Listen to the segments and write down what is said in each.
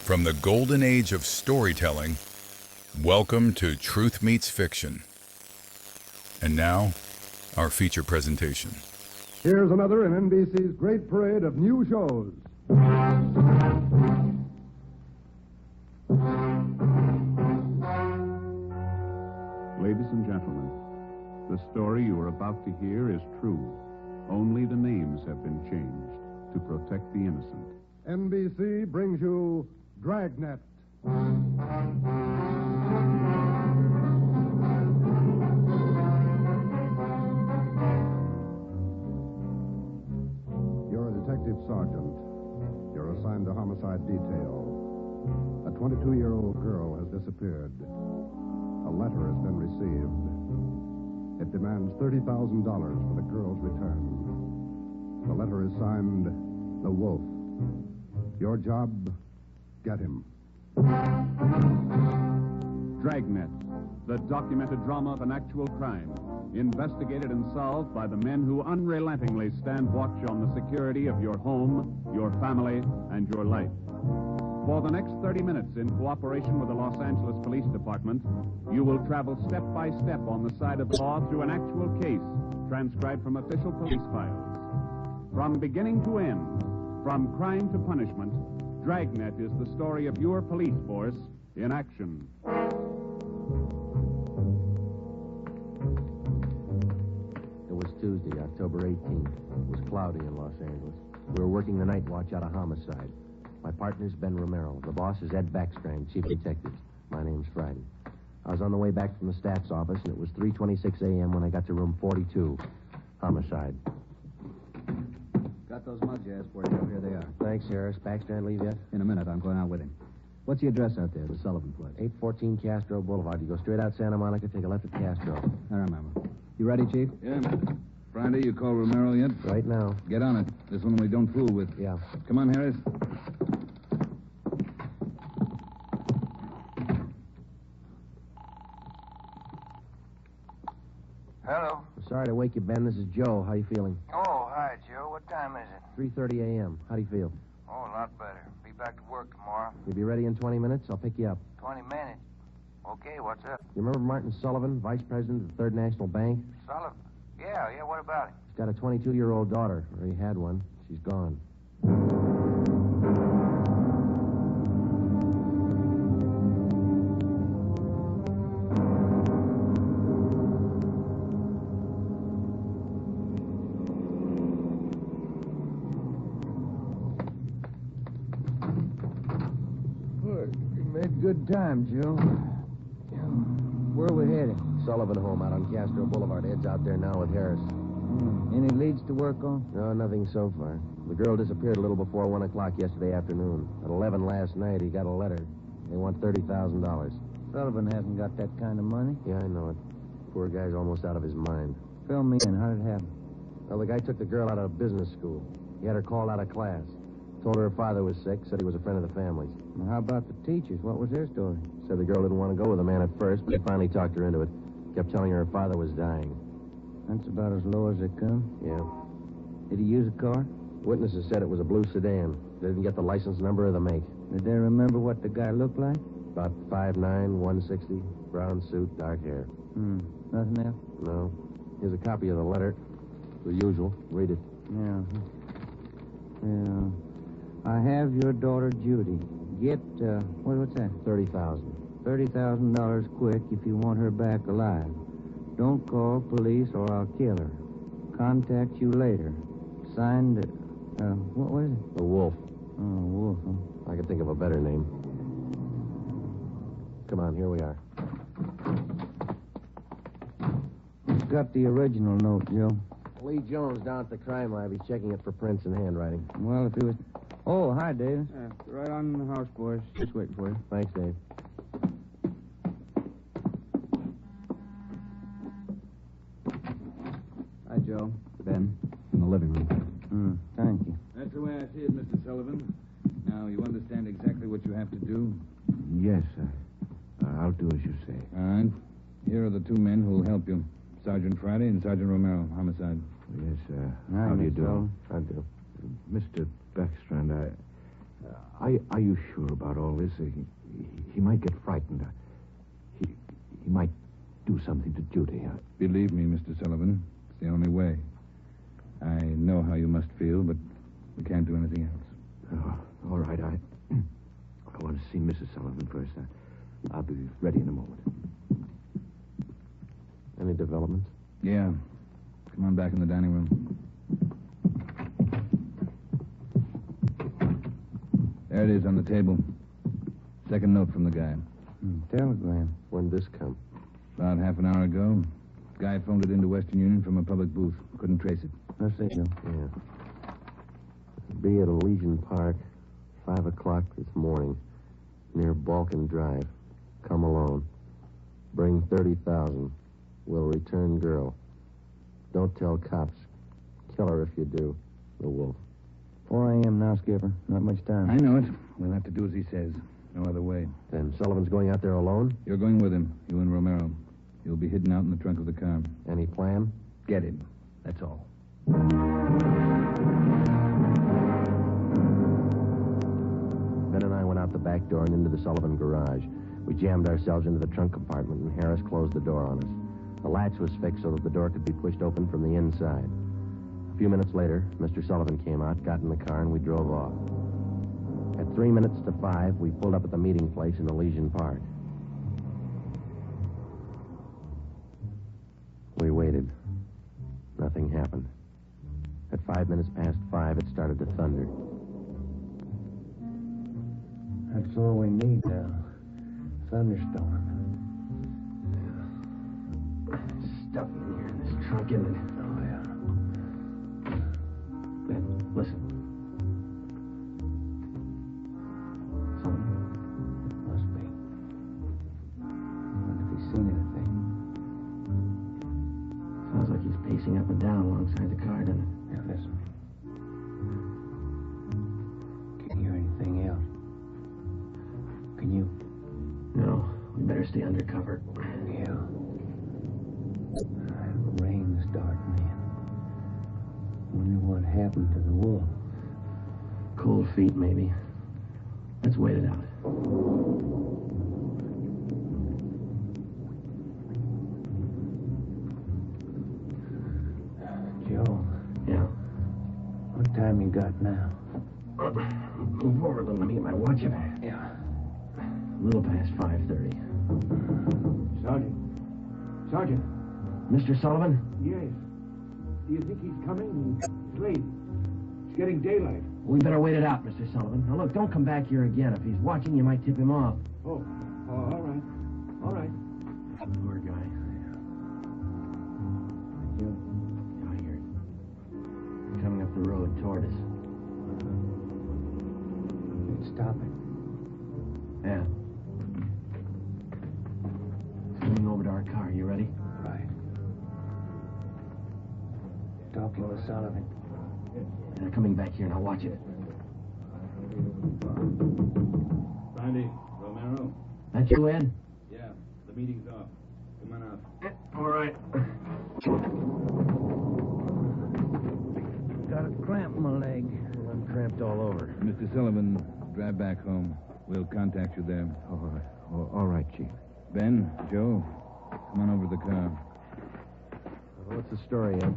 From the golden age of storytelling, welcome to Truth Meets Fiction. And now, our feature presentation. Here's another in NBC's great parade of new shows. Ladies and gentlemen, the story you are about to hear is true. Only the names have been changed to protect the innocent. NBC brings you Dragnet. You're a detective sergeant. You're assigned to homicide detail. A 22-year-old girl has disappeared. A letter has been received. It demands $30,000 for the girl's return. The letter is signed, The Wolf. Your job, get him. Dragnet, the documented drama of an actual crime, investigated and solved by the men who unrelentingly stand watch on the security of your home, your family, and your life. For the next 30 minutes, in cooperation with the Los Angeles Police Department, you will travel step by step on the side of the law through an actual case, transcribed from official police files. From beginning to end, from crime to punishment, Dragnet is the story of your police force in action. It was Tuesday, October 18th. It was cloudy in Los Angeles. We were working the night watch out of homicide. My partner's Ben Romero. The boss is Ed Backstrand, chief detective. My name's Friday. I was on the way back from the staff's office, and it was 3:26 a.m. when I got to room 42. Homicide. Got those mugs you asked for, Joe. Here they are. Thanks, Harris. Backstrand leave yet? In a minute, I'm going out with him. What's the address out there, the Sullivan place? 814 Castro Boulevard. You go straight out Santa Monica, take a left at Castro. I remember. You ready, Chief? Yeah. Friday, you call Romero yet? Right now. Get on it. This one we don't fool with. Yeah. Come on, Harris. Hello. Sorry to wake you, Ben. This is Joe. How you feeling? Oh, hi, Joe. What time is it? 3:30 a.m. How do you feel? Oh, a lot better. Be back to work tomorrow. You'll be ready in 20 minutes? I'll pick you up. 20 minutes. Okay, what's up? You remember Martin Sullivan, vice president of the Third National Bank? Sullivan? Yeah, what about him? He's got a 22-year-old daughter, or he had one. She's gone. Good time, Joe. Where are we heading? Sullivan home out on Castro Boulevard. Ed's out there now with Harris. Any leads to work on? No, nothing so far. The girl disappeared a little before 1 o'clock yesterday afternoon. At 11 last night, he got a letter. They want $30,000. Sullivan hasn't got that kind of money. Yeah, I know it. Poor guy's almost out of his mind. Fill me in. How did it happen? Well, the guy took the girl out of business school. He had her called out of class. Told her father was sick, said he was a friend of the family's. Well, how about the teachers? What was their story? Said the girl didn't want to go with the man at first, but he finally talked her into it. Kept telling her father was dying. That's about as low as they come. Yeah. Did he use a car? Witnesses said it was a blue sedan. They didn't get the license number or the make. Did they remember what the guy looked like? About 5'9", 160, brown suit, dark hair. Nothing else? No. Here's a copy of the letter. The usual. Read it. Yeah. I have your daughter, Judy. Get, what's that? $30,000. $30,000 quick if you want her back alive. Don't call police or I'll kill her. Contact you later. Signed, what was it? The Wolf. Oh, Wolf, huh? I could think of a better name. Come on, here we are. Who's got the original note, Joe? Lee Jones down at the crime lab. He's checking it for prints and handwriting. Well, if he was... Oh, hi, Davis. Right on the house, boys. Just waiting for you. Thanks, Dave. Hi, Joe. Ben. In the living room. Thank you. That's the way I see it, Mr. Sullivan. Now, you understand exactly what you have to do? Yes, I'll do as you say. All right. Here are the two men who'll help you. Sergeant Friday and Sergeant Romero, homicide. Yes, Hi, how do you Mr. do? Sullivan. I do. Mr. Backstrand, Are you sure about all this? He might get frightened. He might do something to Judy. Believe me, Mr. Sullivan, it's the only way. I know how you must feel, but we can't do anything else. Oh, all right. I want to see Mrs. Sullivan first. I'll be ready in a moment. Any developments? Yeah. Come on back in the dining room. There it is on the table. Second note from the guy. Telegram. When'd this come? About half an hour ago. Guy phoned it into Western Union from a public booth. Couldn't trace it. Let's see, Joe. Yeah. Be at Elysian Park, 5 o'clock this morning, near Balkan Drive. Come alone. Bring 30,000. Will return girl. Don't tell cops. Kill her if you do. The Wolf. 4 a.m. now, Skipper. Not much time. I know it. We'll have to do as he says. No other way. Then Sullivan's going out there alone? You're going with him, you and Romero. You'll be hidden out in the trunk of the car. Any plan? Get him. That's all. Ben and I went out the back door and into the Sullivan garage. We jammed ourselves into the trunk compartment, and Harris closed the door on us. The latch was fixed so that the door could be pushed open from the inside. A few minutes later, Mr. Sullivan came out, got in the car, and we drove off. At 3 minutes to 5, we pulled up at the meeting place in Elysian Park. We waited. Nothing happened. At 5 minutes past 5, it started to thunder. That's all we need now. Thunderstorm. Stuff in here in this trunk, isn't it? Oh, yeah. Ben, listen. Sullivan? Must be. Wonder if he's seen anything. Sounds like he's pacing up and down alongside the car, doesn't it? Yeah, listen. Can you hear anything else? Can you? No, we better stay undercover. Yeah. Rain's starting in. Wonder what happened to the wolf. Cold feet, maybe. Let's wait it out. Joe, Yeah. what time you got now? Move over a little. Let me get my watch up. Yeah. A little past 5:30. Sergeant. Mr. Sullivan? Yes. Do you think he's coming? It's late. It's getting daylight. We better wait it out, Mr. Sullivan. Now, look, don't come back here again. If he's watching, you might tip him off. Oh, all right. All right. Poor guy. I hear it. Coming up the road toward us. It's stopping. Yeah. Swinging over to our car. You ready? Right. Talking with Sullivan. They're coming back here. Now watch it. Sandy, Romero? That you, Ed? Yeah, the meeting's off. Come on out. All right. Got a cramp in my leg. I'm cramped all over. Mr. Sullivan, drive back home. We'll contact you there. All right, Chief. Ben, Joe, come on over to the car. What's the story, Ed?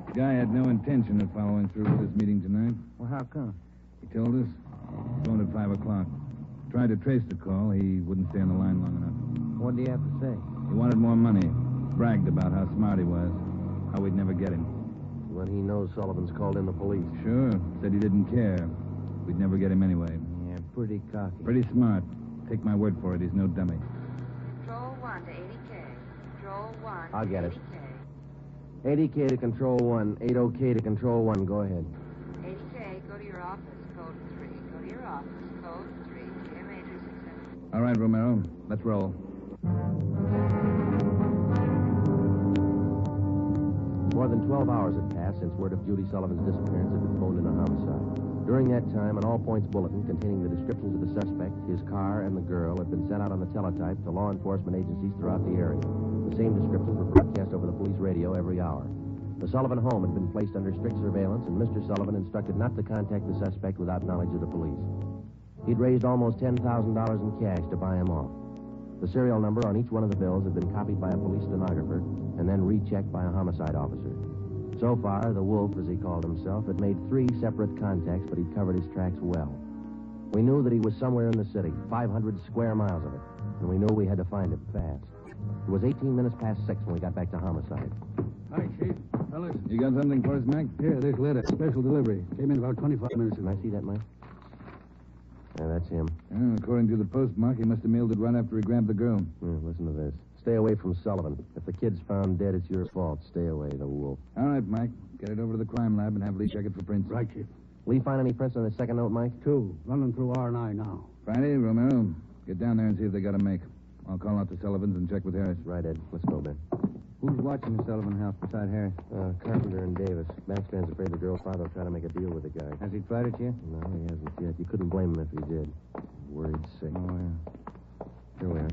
The guy had no intention of following through with his meeting tonight. Well, how come? He told us. Phoned at 5 o'clock. Tried to trace the call. He wouldn't stay on the line long enough. What do you have to say? He wanted more money. Bragged about how smart he was. How we'd never get him. When he knows Sullivan's called in the police. Sure. Said he didn't care. We'd never get him anyway. Yeah, pretty cocky. Pretty smart. Take my word for it. He's no dummy. Control 1 to 80K. Control 1 I'll get it. 80K. 80K to Control 1, 80K to Control 1. Go ahead. 80K, go to your office. Code 3. Go to your office. Code 3. GM Major 670. All right, Romero. Let's roll. More than 12 hours had passed since word of Judy Sullivan's disappearance had been phoned in a homicide. During that time, an all-points bulletin containing the descriptions of the suspect, his car, and the girl had been sent out on the teletype to law enforcement agencies throughout the area. The same descriptions were broadcast over the police radio every hour. The Sullivan home had been placed under strict surveillance, and Mr. Sullivan instructed not to contact the suspect without knowledge of the police. He'd raised almost $10,000 in cash to buy him off. The serial number on each one of the bills had been copied by a police stenographer and then rechecked by a homicide officer. So far, the Wolf, as he called himself, had made 3 separate contacts, but he'd covered his tracks well. We knew that he was somewhere in the city, 500 square miles of it, and we knew we had to find him fast. It was 18 minutes past 6 when we got back to homicide. Hi, Chief. Fellas. You got something for us, Mac? Here, this letter. Special delivery. Came in about 25 minutes Can ago. I see that, Mike? Yeah, that's him. According to the postmark, he must have mailed it right after he grabbed the girl. Listen to this. Stay away from Sullivan. If the kid's found dead, it's your fault. Stay away, the Wolf. All right, Mike. Get it over to the crime lab and have Lee check it for prints. Right, Chief. Lee find any prints on the second note, Mike? 2. Running through R&I now. Friday, Romero, get down there and see if they got a make. I'll call out to Sullivan's and check with Harris. Right, Ed. Let's go, Ben. Who's watching the Sullivan house beside Harris? Carpenter and Davis. Backstrand's afraid the girl's father will try to make a deal with the guy. Has he tried it yet? No, he hasn't yet. You couldn't blame him if he did. Worried sick. Oh, yeah. Here we are.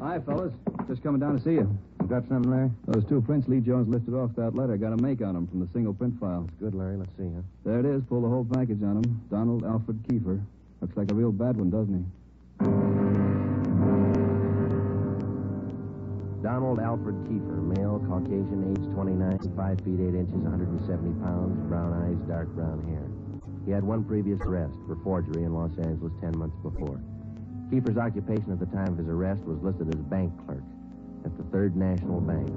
Hi, fellas. Just coming down to see you. You got something, Larry? Those 2 prints Lee Jones lifted off that letter got a make on them from the single print file. Good, Larry. Let's see, huh? There it is. Pull the whole package on him. Donald Alfred Kiefer. Looks like a real bad one, doesn't he? Donald Alfred Kiefer, male, Caucasian, age 29, 5 feet 8 inches, 170 pounds, brown eyes, dark brown hair. He had 1 previous arrest for forgery in Los Angeles 10 months before. Kiefer's occupation at the time of his arrest was listed as bank clerk at the Third National Bank.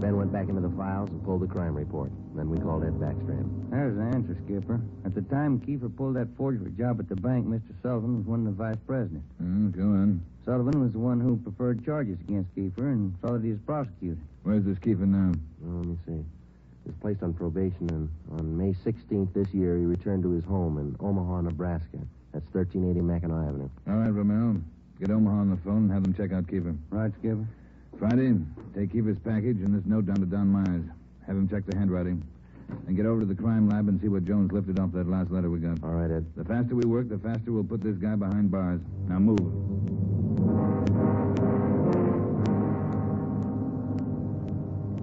Ben went back into the files and pulled the crime report. Then we called Ed Backstrand. There's the answer, Skipper. At the time Kiefer pulled that forgery job at the bank, Mr. Sullivan was one of the vice presidents. Go on. Sullivan was the one who preferred charges against Kiefer and saw that he was prosecuted. Where's this Kiefer now? Let me see. He was placed on probation, and on May 16th this year, he returned to his home in Omaha, Nebraska. That's 1380 Mackinac Avenue. All right, Romero. Get Omaha on the phone and have them check out Kiefer. Right, Skipper? Friday, take Kiefer's package and this note down to Don Myers. Have him check the handwriting. And get over to the crime lab and see what Jones lifted off that last letter we got. All right, Ed. The faster we work, the faster we'll put this guy behind bars. Now move.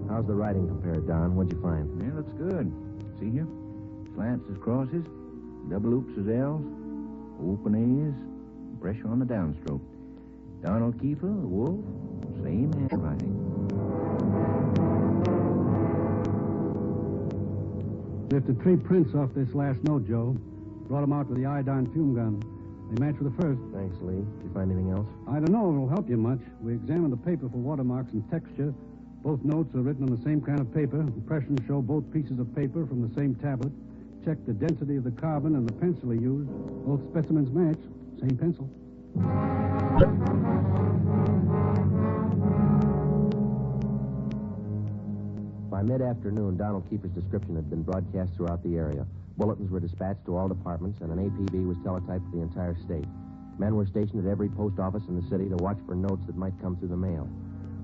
How's the writing compared, Don? What'd you find? Yeah, looks good. See here? Slants as crosses, double oops as L's, open A's, pressure on the downstroke. Donald Kiefer, the Wolf, same handwriting. Lifted 3 prints off this last note, Joe. Brought them out with the iodine fume gun. They match with the first. Thanks, Lee. Did you find anything else? I don't know if it'll help you much. We examined the paper for watermarks and texture. Both notes are written on the same kind of paper. Impressions show both pieces of paper from the same tablet. Checked the density of the carbon and the pencil he used. Both specimens match. Same pencil. By mid-afternoon, Donald Kiefer's description had been broadcast throughout the area. Bulletins were dispatched to all departments, and an APB was teletyped to the entire state. Men were stationed at every post office in the city to watch for notes that might come through the mail.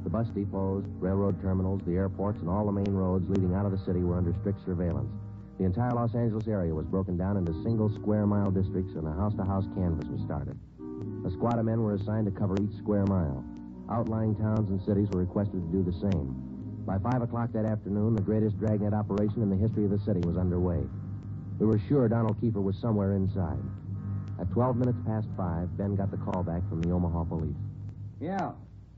The bus depots, railroad terminals, the airports, and all the main roads leading out of the city were under strict surveillance. The entire Los Angeles area was broken down into single square-mile districts, and a house-to-house canvass was started. A squad of men were assigned to cover each square mile. Outlying towns and cities were requested to do the same. By 5 o'clock that afternoon, the greatest Dragnet operation in the history of the city was underway. We were sure Donald Kiefer was somewhere inside. At 12 minutes past 5, Ben got the call back from the Omaha police. Yeah,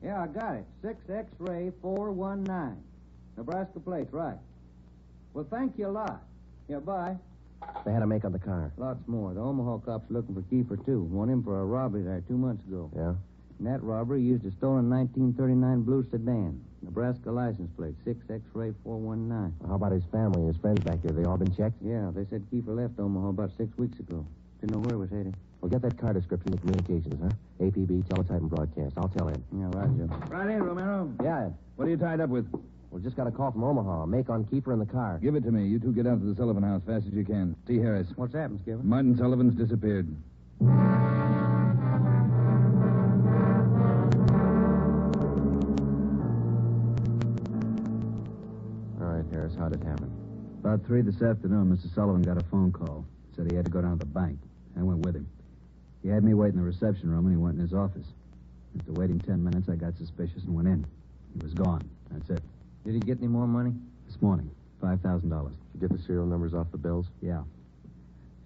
I got it. 6 X-ray 419. Nebraska plate, right. Well, thank you a lot. Yeah, bye. They had a make on the car. Lots more. The Omaha cops are looking for Kiefer, too. Want him for a robbery there 2 months ago. Yeah? In that robbery, he used a stolen 1939 blue sedan. Nebraska license plate, 6 X-ray 419. How about his family and his friends back there? They all been checked? Yeah, they said Kiefer left Omaha about 6 weeks ago. Didn't know where he was heading. Well, get that car description to communications, huh? APB, teletype, and broadcast. I'll tell Ed. Yeah, right, Joe. Right in, Romero. Yeah, Ed. What are you tied up with? We just got a call from Omaha. A make on Kiefer in the car. Give it to me. You two get out to the Sullivan house fast as you can. See Harris. What's happened, Skipper? Martin Sullivan's disappeared. All right, Harris, how'd it happen? About 3 this afternoon, Mr. Sullivan got a phone call. Said he had to go down to the bank. I went with him. He had me wait in the reception room, and he went in his office. After waiting 10 minutes, I got suspicious and went in. He was gone. That's it. Did he get any more money? This morning, $5,000. Did you get the serial numbers off the bills? Yeah.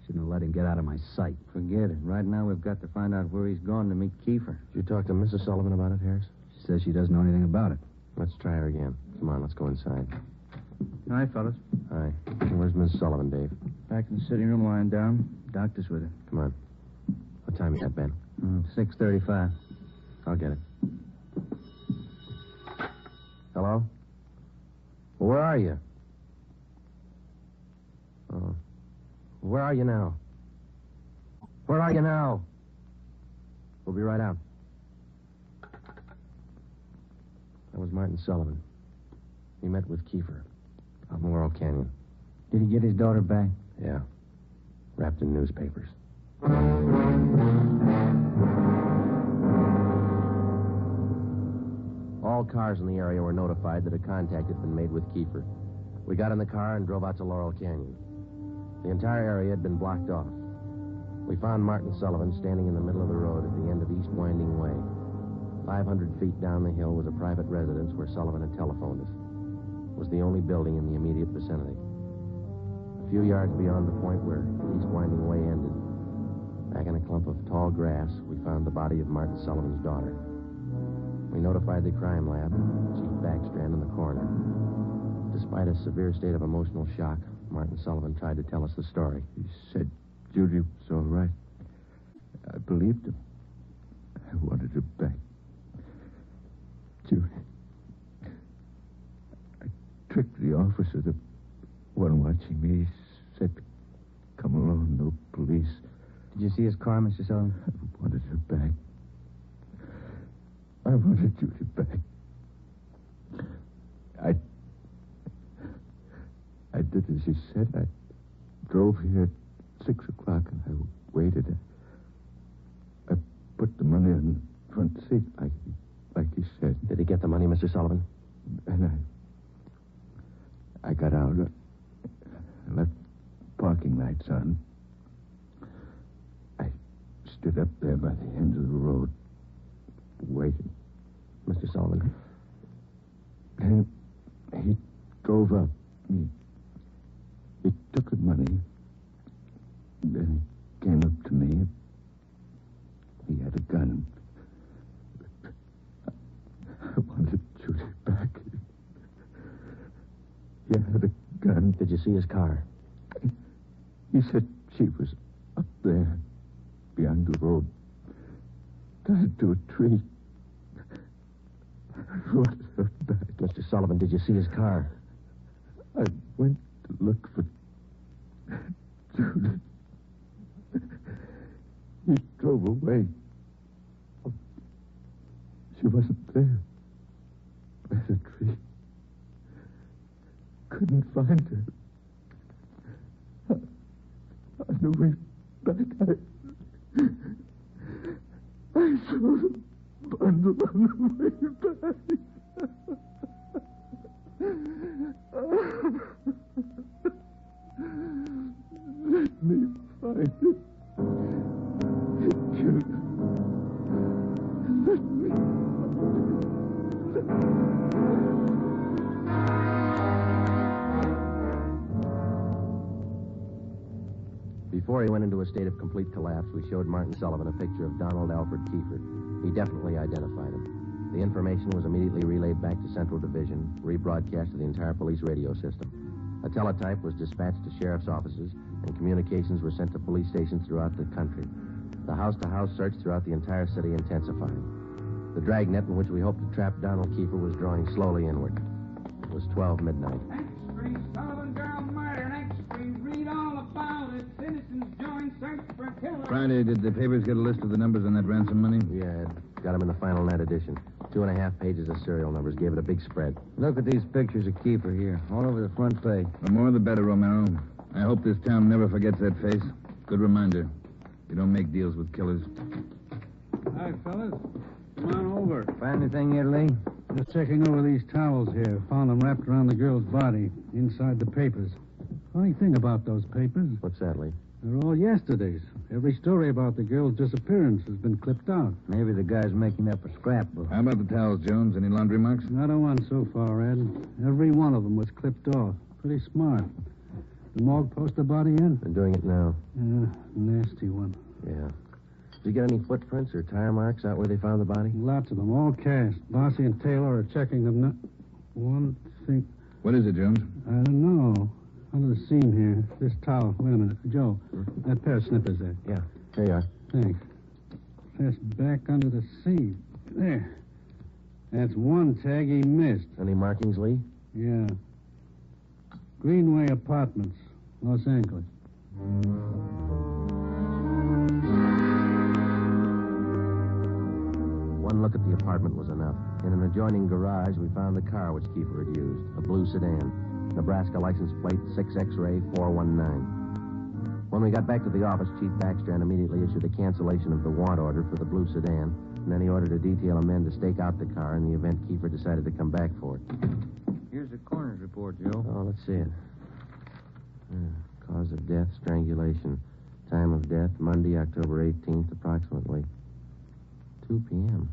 Shouldn't have let him get out of my sight. Forget it. Right now, we've got to find out where he's gone to meet Kiefer. Did you talk to Mrs. Sullivan about it, Harris? She says she doesn't know anything about it. Let's try her again. Come on, let's go inside. Hi, fellas. Hi. Where's Mrs. Sullivan, Dave? Back in the sitting room lying down. Doctor's with her. Come on. What time you got, Ben? 6:35. I'll get it. Hello? Well, where are you? Oh. Where are you now? Where are you now? We'll be right out. That was Martin Sullivan. He met with Kiefer out in Laurel Canyon. Did he get his daughter back? Yeah. Wrapped in newspapers. All cars in the area were notified that a contact had been made with Kiefer. We got in the car and drove out to Laurel Canyon. The entire area had been blocked off. We found Martin Sullivan standing in the middle of the road at the end of East Winding Way. 500 feet down the hill was a private residence where Sullivan had telephoned us. It was the only building in the immediate vicinity. A few yards beyond the point where East Winding Way ended, back in a clump of tall grass, we found the body of Martin Sullivan's daughter. We notified the crime lab, Chief Backstrand in the coroner. Despite a severe state of emotional shock, Martin Sullivan tried to tell us the story. He said Judy was all right. I believed him. I wanted her back. Judy. I tricked the officer, the one watching me. He said, come along, no police. Did you see his car, Mr. Sullivan? I wanted her back. I wanted Judy back. I did as he said. I drove here at 6 o'clock and I waited. I put the money in the front seat like he said. Did he get the money, Mr. Sullivan? And I got out. I left parking lights on. I stood up there by the end of the road, waiting. Mr. Sullivan? And he drove up. He took the money. Then he came up to me. He had a gun. I wanted Judy back. He had a gun. Did you see his car? He said she was up there, beyond the road, tied to a tree. I wanted her back. Mr. Sullivan, did you see his car? I went to look for Judy. He drove away. She wasn't there. By the tree. Couldn't find her. On the way back, I saw the bundle on the way back. Let me find it. Judy. Let me find it. Before he went into a state of complete collapse, we showed Martin Sullivan a picture of Donald Alfred Kiefer. He definitely identified him. The information was immediately relayed back to Central Division, rebroadcast to the entire police radio system. A teletype was dispatched to sheriff's offices, and communications were sent to police stations throughout the country. The house-to-house search throughout the entire city intensified. The dragnet in which we hoped to trap Donald Kiefer was drawing slowly inward. It was 12 midnight. Next Street, Sullivan girl murder. Next Street, read all about it. Citizens join search for killer. Friday, did the papers get a list of the numbers on that ransom money? Yeah, got them in the final night edition. 2.5 pages of serial numbers. Gave it a big spread. Look at these pictures of Kiefer here, all over the front page. The more the better, Romero. I hope this town never forgets that face. Good reminder. You don't make deals with killers. Hi, fellas. Come on over. Find anything yet, Lee? Just checking over these towels here. Found them wrapped around the girl's body, inside the papers. Funny thing about those papers, What's that, Lee? they're all yesterday's. Every story about the girl's disappearance has been clipped out. Maybe the guy's making up a scrapbook. How about the towels, Jones? Any laundry marks? Not a one so far, Ed. Every one of them was clipped off. Pretty smart. The morgue post the body in? They're doing it now. Nasty one. Yeah. Did you get any footprints or tire marks out where they found the body? Lots of them, all cast. Bossy and Taylor are checking them now. One thing... What is it, Jones? I don't know. Under the seam here. This towel. Wait a minute. Joe, that pair of snippers there. Yeah. Here you are. Thanks. That's back under the seam. There. That's one tag he missed. Any markings, Lee? Yeah. Greenway Apartments, Los Angeles. One look at the apartment was enough. In an adjoining garage, we found the car which Kiefer had used, a blue sedan. Nebraska license plate 6X-ray 419. When we got back to the office, Chief Backstrand immediately issued a cancellation of the want order for the blue sedan, and then he ordered a detail of men to stake out the car in the event Kiefer decided to come back for it. Here's the coroner's report, Joe. Oh, let's see it. Cause of death, strangulation. Time of death, Monday, October 18th, approximately 2 p.m.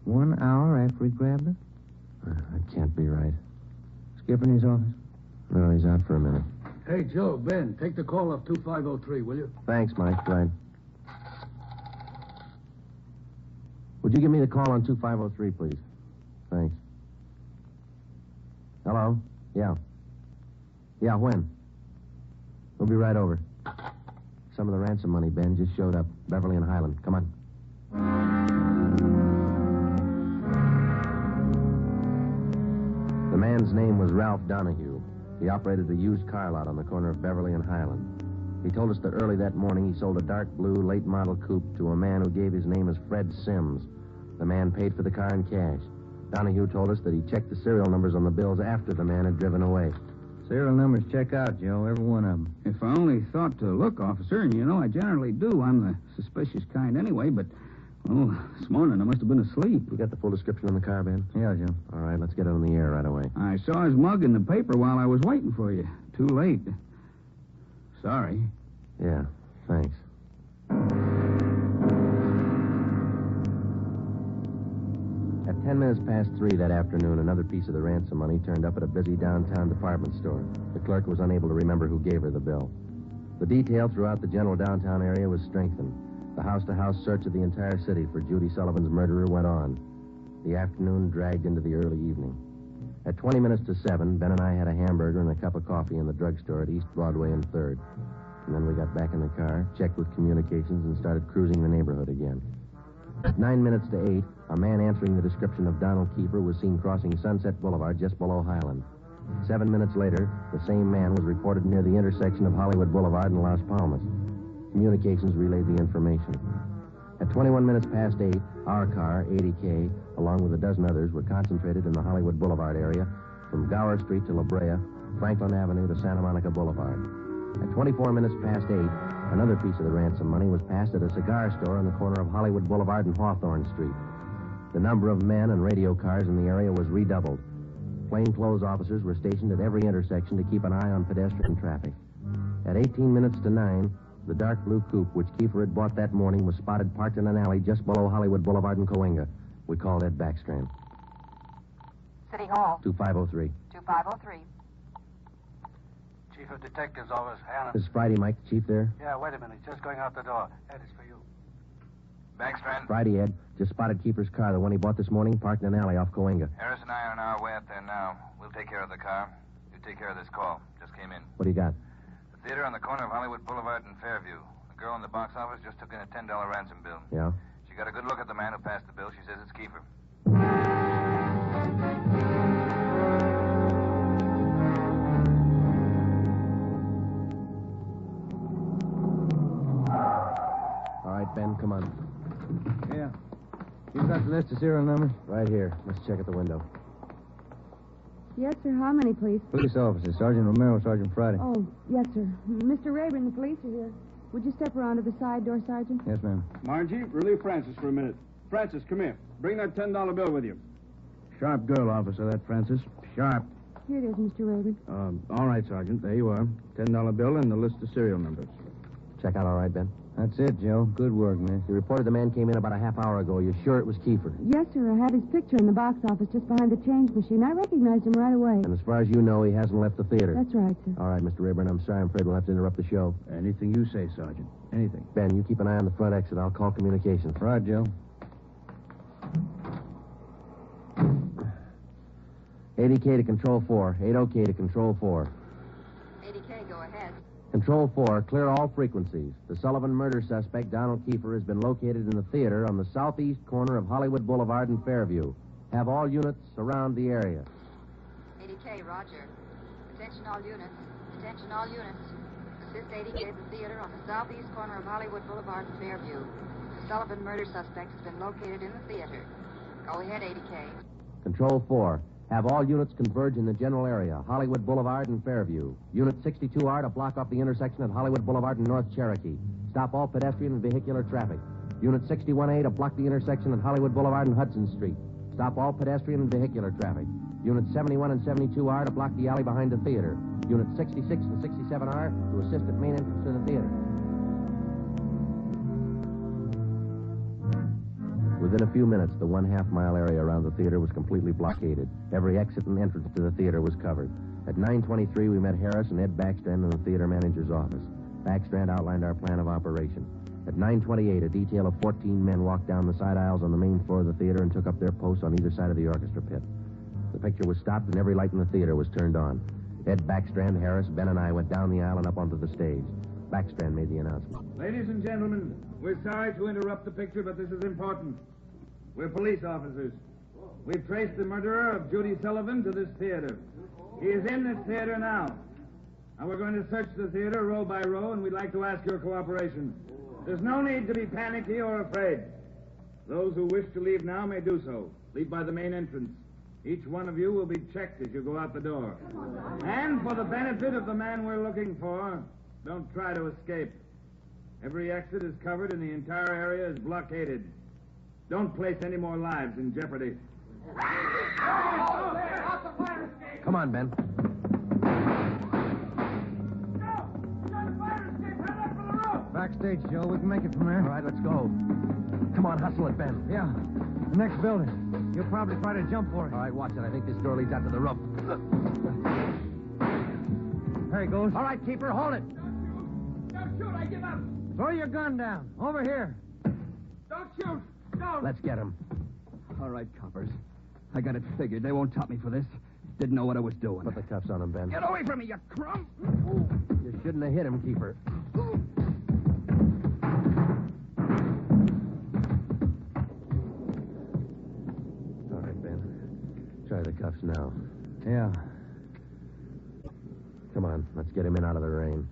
1 hour after he grabbed her? That can't be right. Skipper in his office? No, he's out for a minute. Hey, Joe, Ben, take the call off 2503, will you? Thanks, Mike. Right. Would you give me the call on 2503, please? Thanks. Hello? Yeah. Yeah, when? We'll be right over. Some of the ransom money, Ben, just showed up. Beverly and Highland. Come on. The man's name was Ralph Donahue. He operated the used car lot on the corner of Beverly and Highland. He told us that early that morning he sold a dark blue late model coupe to a man who gave his name as Fred Sims. The man paid for the car in cash. Donahue told us that he checked the serial numbers on the bills after the man had driven away. Serial numbers check out, Joe, every one of them. If I only thought to look, officer, and you know I generally do. I'm the suspicious kind anyway, but, this morning I must have been asleep. You got the full description on the car, Ben? Yeah, Joe. All right, let's get it on the air right away. I saw his mug in the paper while I was waiting for you. Too late. Sorry. Yeah, thanks. At 10 minutes past 3 that afternoon, another piece of the ransom money turned up at a busy downtown department store. The clerk was unable to remember who gave her the bill. The detail throughout the general downtown area was strengthened. The house-to-house search of the entire city for Judy Sullivan's murderer went on. The afternoon dragged into the early evening. At 20 minutes to 7, Ben and I had a hamburger and a cup of coffee in the drugstore at East Broadway and 3rd. And then we got back in the car, checked with communications, and started cruising the neighborhood again. At 9 minutes to 8, a man answering the description of Donald Kiefer was seen crossing Sunset Boulevard just below Highland. 7 minutes later, the same man was reported near the intersection of Hollywood Boulevard and Las Palmas. Communications relayed the information. At 21 minutes past 8, our car, 80K, along with a dozen others, were concentrated in the Hollywood Boulevard area from Gower Street to La Brea, Franklin Avenue to Santa Monica Boulevard. At 24 minutes past 8, another piece of the ransom money was passed at a cigar store on the corner of Hollywood Boulevard and Hawthorne Street. The number of men and radio cars in the area was redoubled. Plainclothes officers were stationed at every intersection to keep an eye on pedestrian traffic. At 18 minutes to 9, the dark blue coupe which Kiefer had bought that morning was spotted parked in an alley just below Hollywood Boulevard and Cahuenga. We called Ed Backstrand. City Hall. 2503. 2503. Chief of Detectives Office, Hannah. This is Friday, Mike. Chief there? Yeah, wait a minute. Just going out the door. Ed, it's for you. Backstrand? Friday, Ed. Just spotted Kiefer's car, the one he bought this morning, parked in an alley off Cahuenga. Harris and I are on our way up there now. We'll take care of the car. You take care of this call. Just came in. What do you got? The theater on the corner of Hollywood Boulevard and Fairview. The girl in the box office just took in a $10 ransom bill. Yeah? She got a good look at the man who passed the bill. She says it's Kiefer. All right, Ben, come on. Yeah. You got the list of serial numbers? Right here. Let's check at the window. Yes, sir. How many, please? Police officers. Sergeant Romero, Sergeant Friday. Oh, yes, sir. Mr. Rayburn, the police are here. Would you step around to the side door, Sergeant? Yes, ma'am. Margie, relieve Francis for a minute. Francis, come here. Bring that $10 bill with you. Sharp girl, officer, that Francis. Sharp. Here it is, Mr. Rayburn. All right, Sergeant. There you are. $10 bill and the list of serial numbers. Check out all right, Ben? That's it, Joe. Good work, miss. You reported the man came in about a half hour ago. You're sure it was Kiefer? Yes, sir. I have his picture in the box office just behind the change machine. I recognized him right away. And as far as you know, he hasn't left the theater. That's right, sir. All right, Mr. Rayburn, I'm sorry. I'm afraid we'll have to interrupt the show. Anything you say, Sergeant. Anything. Ben, you keep an eye on the front exit. I'll call communications. Right, Joe. 80K to Control 4. 80K to Control 4. 80K, go ahead. Control 4, clear all frequencies. The Sullivan murder suspect, Donald Kiefer, has been located in the theater on the southeast corner of Hollywood Boulevard and Fairview. Have all units around the area. 80K, roger. Attention all units. Attention all units. Assist 80K at the theater on the southeast corner of Hollywood Boulevard and Fairview. The Sullivan murder suspect has been located in the theater. Go ahead, 80K. Control 4, have all units converge in the general area, Hollywood Boulevard and Fairview. Unit 62R to block off the intersection at Hollywood Boulevard and North Cherokee. Stop all pedestrian and vehicular traffic. Unit 61A to block the intersection at Hollywood Boulevard and Hudson Street. Stop all pedestrian and vehicular traffic. Unit 71 and 72R to block the alley behind the theater. Unit 66 and 67R to assist at main entrance to the theater. Within a few minutes, the 1/2 mile area around the theater was completely blockaded. Every exit and entrance to the theater was covered. At 9:23, we met Harris and Ed Backstrand in the theater manager's office. Backstrand outlined our plan of operation. At 9:28, a detail of 14 men walked down the side aisles on the main floor of the theater and took up their posts on either side of the orchestra pit. The picture was stopped and every light in the theater was turned on. Ed Backstrand, Harris, Ben, and I went down the aisle and up onto the stage. Backstrand made the announcement. Ladies and gentlemen, we're sorry to interrupt the picture, but this is important. We're police officers. We've traced the murderer of Judy Sullivan to this theater. He is in this theater now. And we're going to search the theater row by row, and we'd like to ask your cooperation. There's no need to be panicky or afraid. Those who wish to leave now may do so. Leave by the main entrance. Each one of you will be checked as you go out the door. And for the benefit of the man we're looking for, don't try to escape. Every exit is covered and the entire area is blockaded. Don't place any more lives in jeopardy. Come on, Ben. Backstage, Joe. We can make it from there. All right, let's go. Come on, hustle it, Ben. Yeah. The next building. You'll probably try to jump for it. All right, watch it. I think this door leads out to the roof. There he goes. All right, keeper, hold it. Don't shoot, I give up. Throw your gun down. Over here. Don't shoot. Don't. Let's get him. All right, coppers. I got it figured. They won't top me for this. Didn't know what I was doing. Put the cuffs on him, Ben. Get away from me, you crumb! You shouldn't have hit him, keeper. All right, Ben. Try the cuffs now. Yeah. Come on, let's get him in out of the rain.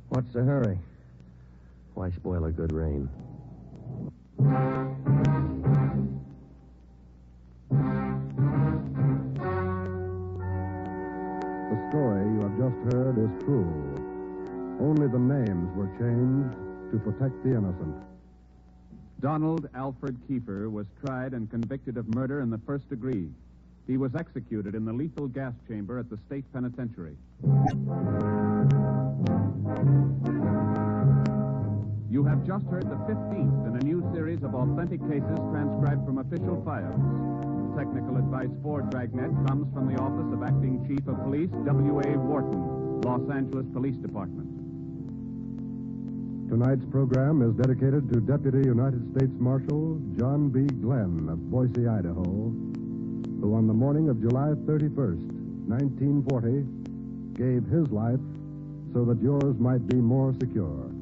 What's the hurry? Why spoil a good rain? The story you have just heard is true. Only the names were changed to protect the innocent. Donald Alfred Kiefer was tried and convicted of murder in the first degree. He was executed in the lethal gas chamber at the state penitentiary. You have just heard the 15th in a new series of authentic cases transcribed from official files. Technical advice for Dragnet comes from the Office of Acting Chief of Police, W.A. Wharton, Los Angeles Police Department. Tonight's program is dedicated to Deputy United States Marshal John B. Glenn of Boise, Idaho, who on the morning of July 31st, 1940, gave his life so that yours might be more secure.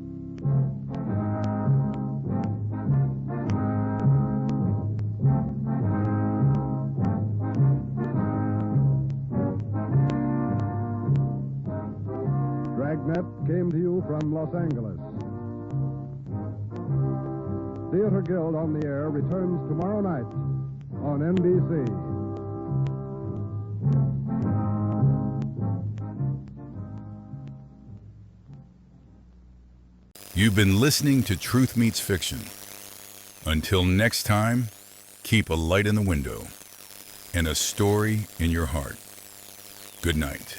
Dragnet came to you from Los Angeles. Theater Guild on the Air returns tomorrow night on NBC. You've been listening to Truth Meets Fiction. Until next time, keep a light in the window and a story in your heart. Good night.